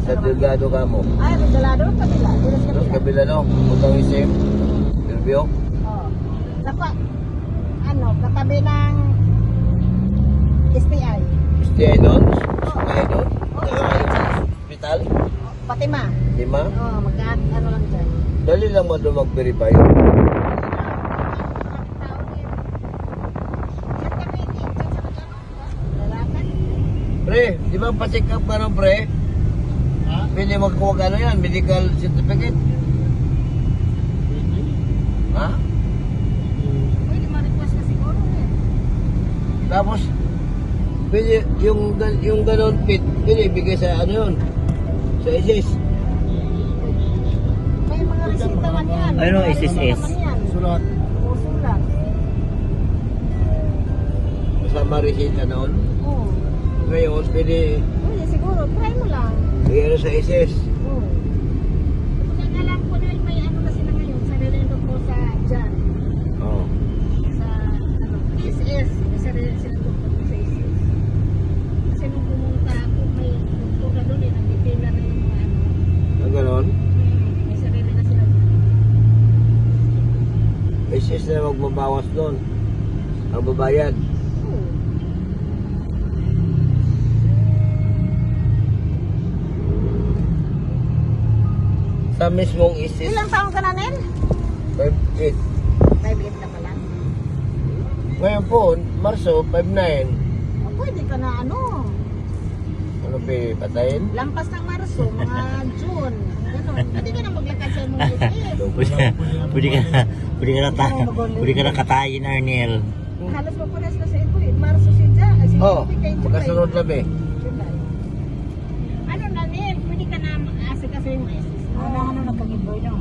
Sa Delgado ka mo. Ay, Regalado, kabila. Dilas Tapos kabila. kabila no, Butang Isim, Silvio. Oo. Naka, ano, katabi ng STI. STI doon? Oo. STI doon? Oo. Hospital? Fatima. Lima? Oo, ano lang dyan. Dali lang mo doon mag-verify. Pre, di ba pa-check up ka no, pre? Ha? Pwede magkuha ka ano yan, medical certificate. Ha? Pwede ma-request ka siguro eh. Tapos, pwede yung ganon pit, pwede ibigay sa ano yun? Sa ISIS. May mga resita man yan. Ano, May mga SSS? resita man yan. Sulat. Oo, sulat. Kasama resita noon. Oo. Ngayon, pwede Pwede siguro. Try mo lang. bigay sa ISIS. Oo. Kapag ang alam ko na may ano na sila ngayon, sariling doktor sa dyan. Oo. Sa ano, SS. May sariling silang doktor sa SS. Kasi nung pumunta ako, may doktor na doon eh. Nagpipila na yung mga ano. Ang ganon. May sarili na sila dyan. ISIS na magbabawas doon. Ang babayad. Oo. Sa mismong ISIS, Ilang taon ka na, Nel? 5'8". 5'8 ka pa lang. Ngayon po, Marso, 5'9". O, pwede ka na ano. Ano pa patayin? Lampas ng Marso, mga June. Ganon. Pwede ka na maglakad sa mga SS. Pwede ka na katayin, Arnel. Halos mapunas na sa ito eh. Marso si Ja. Si Oo, July kay July. magkasunod labi. July. Ano na, Nel? Pwede ka na asik kasi yung SS. Ano nagkagimboy no?